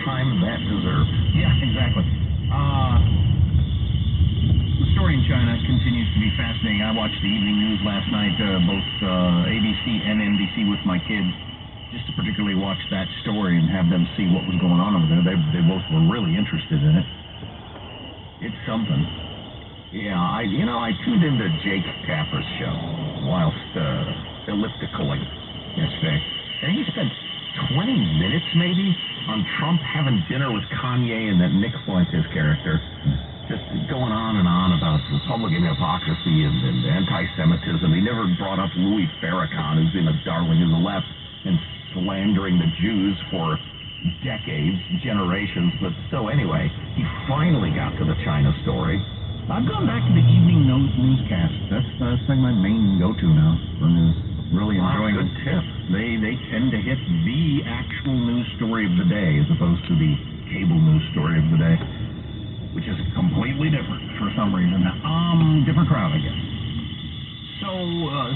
time that deserved. Yeah, exactly. The story in China continues to be fascinating. I watched the evening news last night, both ABC and NBC with my kids, just to particularly watch that story and have them see what was going on over there. They both were really interested in it. It's something. Yeah, I tuned into Jake Tapper's show whilst ellipticaling yesterday, and he spent 20 minutes maybe on Trump having dinner with Kanye and that Nick Fuentes character, just going on and on about Republican hypocrisy and anti-Semitism. He never brought up Louis Farrakhan, who's been a darling of the left and slandering the Jews for decades, generations. But so anyway, he finally got to the China story. I've gone back to the evening newscast. That's like my main go-to now for news. Really enjoying it. Good tip. They tend to hit the actual news story of the day as opposed to the cable news story of the day, which is completely different for some reason. Different crowd, I guess. So,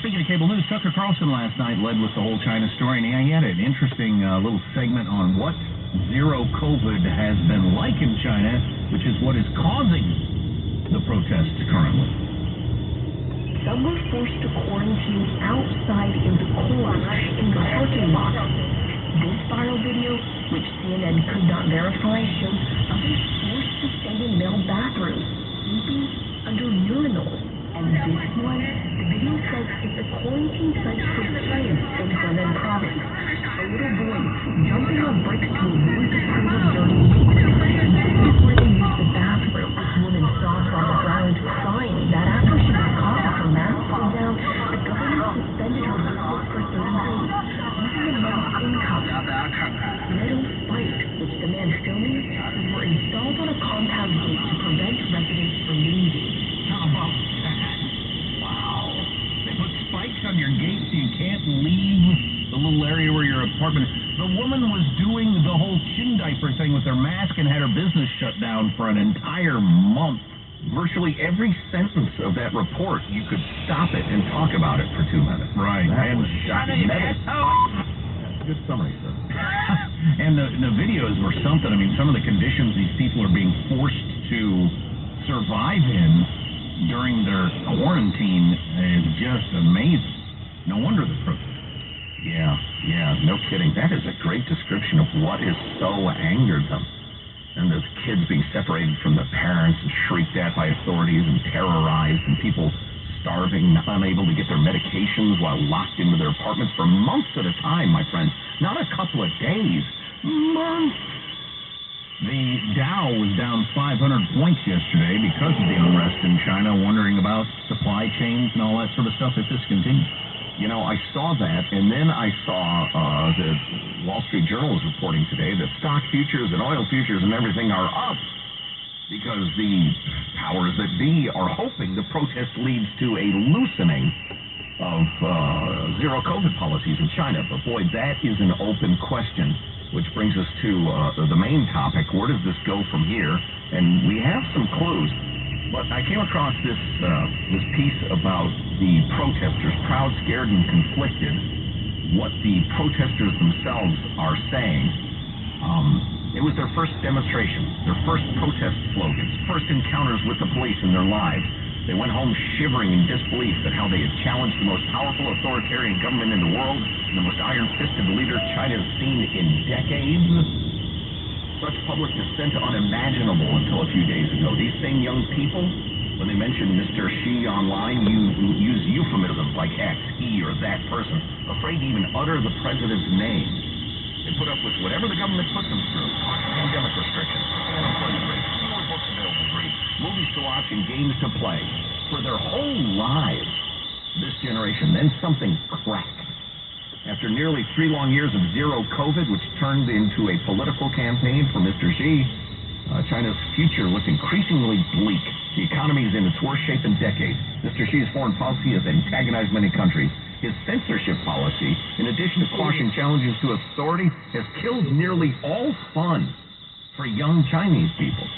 speaking of cable news, Tucker Carlson last night led with the whole China story, and he had an interesting little segment on what zero COVID has been like in China, which is what is causing the protests currently. Some were forced to quarantine outside in the cold in the parking lot. This viral video, which CNN could not verify, shows others forced to stay in male bathrooms, sleeping under urinals. And this one, the video says it's a quarantine site for kids in Fremont province. A little boy jumping on bricks to avoid the pool of dirty feet. This is where they used the bathroom. This woman saw her on the ground crying that after she was caught with her mask pulled down, the government suspended her business for 30 days, using the month's income. Metal spikes, which the man filming, were installed on a compound gate to prevent residents from leaving. How about that? Wow. They put spikes on your gate so you can't leave the little area where your apartment is. The woman was doing the whole chin diaper thing with her mask and had her business shut down for an entire month. Virtually every sentence of that report, you could stop it and talk about it for 2 minutes. Right. That and was shocking. Good summary, sir. And the videos were something. I mean, some of the conditions these people are being forced to survive in during their quarantine is just amazing. No wonder the protest. Yeah, no kidding. That is a great description of what has so angered them. And those kids being separated from their parents and shrieked at by authorities and terrorized, and people starving, unable to get their medications while locked into their apartments for months at a time, my friends. Not a couple of days. Months. The Dow was down 500 points yesterday because of the unrest in China, wondering about supply chains and all that sort of stuff if this continues. You know, I saw that, and then I saw the Wall Street Journal is reporting today that stock futures and oil futures and everything are up because the powers that be are hoping the protest leads to a loosening of zero COVID policies in China. But boy, that is an open question, which brings us to the main topic. Where does this go from here? And we have some clues. But I came across this piece about the protesters, proud, scared, and conflicted, what the protesters themselves are saying. It was their first demonstration, their first protest slogans, first encounters with the police in their lives. They went home shivering in disbelief at how they had challenged the most powerful authoritarian government in the world and the most iron-fisted leader China has seen in decades. Such public dissent unimaginable until a few days ago. These same young people, when they mention Mr. Xi online, use euphemisms like X, he, or that person, afraid to even utter the president's name. They put up with whatever the government puts them through. Pandemic restrictions, unemployment rate, fewer books available to read, movies to watch, and games to play. For their whole lives, this generation, then something cracked. After nearly 3 long years of zero COVID, which turned into a political campaign for Mr. Xi, China's future looked increasingly bleak. The economy is in its worst shape in decades. Mr. Xi's foreign policy has antagonized many countries. His censorship policy, in addition to quashing challenges to authority, has killed nearly all fun for young Chinese people.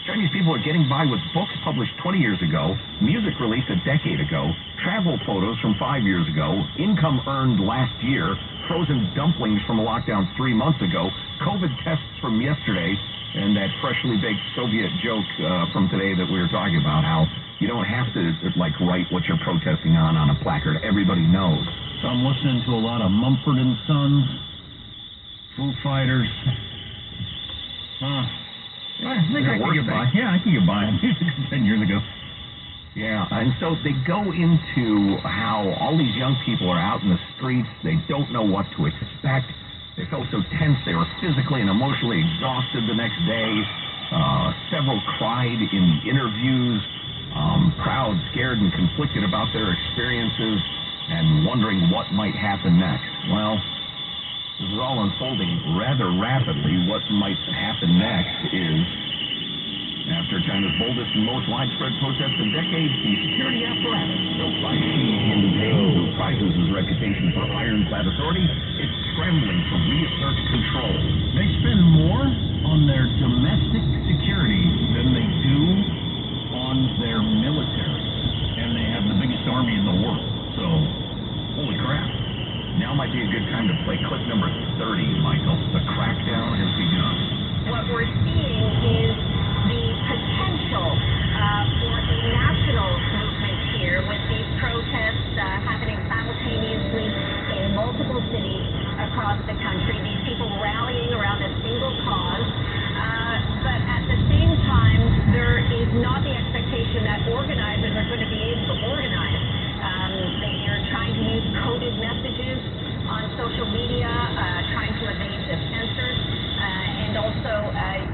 Chinese people are getting by with books published 20 years ago, music released a decade ago, travel photos from 5 years ago, income earned last year, frozen dumplings from a lockdown 3 months ago, COVID tests from yesterday, and that freshly baked Soviet joke from today that we were talking about, how you don't have to, like, write what you're protesting on a placard. Everybody knows. So I'm listening to a lot of Mumford and Sons, Foo Fighters. I think I can get by. Yeah, I can get by 10 years ago. Yeah, and so they go into how all these young people are out in the streets. They don't know what to expect. They felt so tense. They were physically and emotionally exhausted the next day. Several cried in the interviews. Proud, scared, and conflicted about their experiences and wondering what might happen next. Well, this is all unfolding rather rapidly. What might happen next is, after China's boldest and most widespread protest in decades, the security apparatus built by Xi Jinping, who prizes his reputation for ironclad authority, is scrambling to reassert control. They spend more on their domestic security than they do on their military, and they have the biggest army in the world. So, holy crap. Now might be a good time to play clip number 30, Michael. The crackdown has begun. What we're seeing is the potential for a national movement here, with these protests happening simultaneously in multiple cities across the country. These people rallying around a single cause. But at the same time, there is not the expectation that organizers are going to be able to organize. They are trying to use coded messages on social media, trying to evade the censors, and also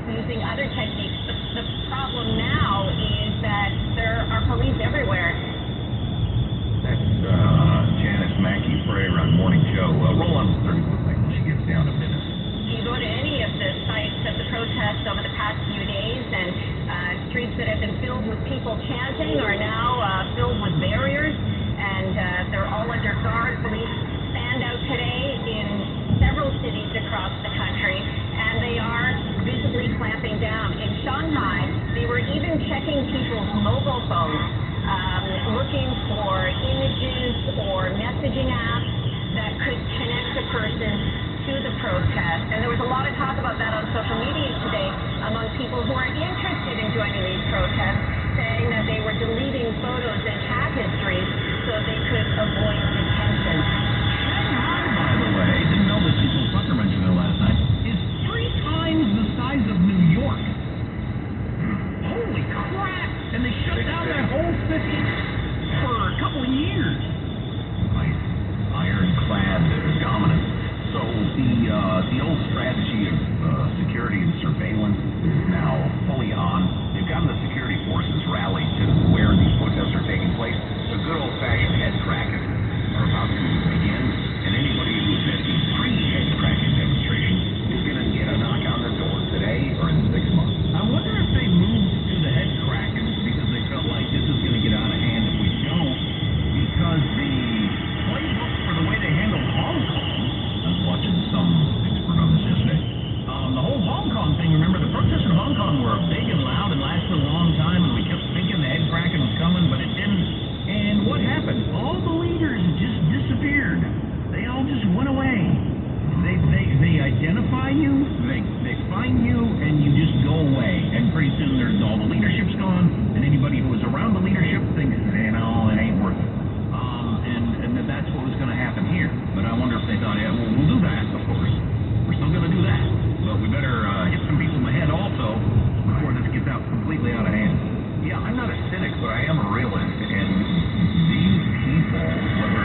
using other techniques. The problem now is that there are police everywhere. That's Janice Mackey-Fraser on Morning Joe. Roll on 30 when she gets down to business. You go to any of the sites of the protests over the past few days, and streets that have been filled with people chanting are now filled with barriers, and they're all under guard. Police stand out today in several cities across the country, and they are visibly clamping down. In Shanghai, they were even checking people's mobile phones, looking for images or messaging apps that could connect a person to the protest. And there was a lot of talk about that on social media today among people who are interested in joining these protests, saying that they were deleting photos and chat histories so they could avoid detention. Shanghai, by the way, didn't know this until Tucker mentioned it last night, is 3 times the size of New York. Holy crap! And they shut down that whole city for a couple of years. Right. Ironclad dominance. So the old strategy of security and surveillance is now fully on. They've gotten the security forces rallied to where these protests are taking place. The good old-fashioned head cracking are about to begin, and anybody who's at the pre-head cracking demonstration is going to get a knock on their door today or in 6 months. I wonder if they moved to the head cracking because they felt like this is going to get out of hand if we don't, because the playbook for the way they handled Hong Kong, I was watching some expert on this yesterday, the whole Hong Kong thing, remember the protests in Hong Kong were big and loud and lasted a long time, and we kept thinking the head cracking was coming, but it didn't. And what happened? All the leaders just disappeared. They all just went away. They identify you, they find you, and you just go away. And pretty soon there's all the leadership's gone, and anybody who was around the leadership thinks, no, it ain't worth it. And that's what was going to happen here. But I wonder if they thought, yeah, well, we'll do that, of course. We're still going to do that. But we better hit some people in the head also before this gets out completely out of hand. Yeah, I'm not a cynic, but I am a realist, and these people, whether